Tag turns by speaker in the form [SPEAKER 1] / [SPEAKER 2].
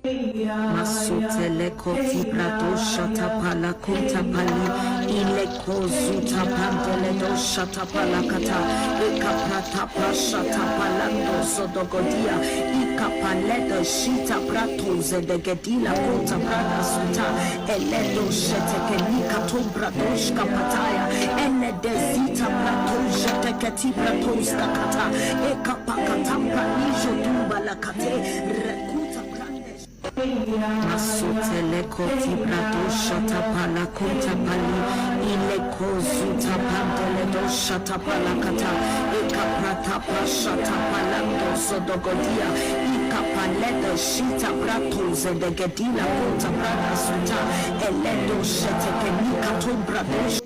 [SPEAKER 1] Masutele koti prato shata pala kota pali ile kozuta pandele do shata pala kata eka prata shata palando sodogodia eka paledo shita prato zedegedila kota prada suta eledo shete kenika tombra doshka pataya ele dezita prato shete keti prato skakata eka pakata pranijo dumba lakate rekuta Masutele koti brato shata pala kota pali ile kozuta pandele do shata pala kata eka prata shata palando sodogodia eka paledo shita brato zedegedila kota prada suta eledo shete kenika tombra doshka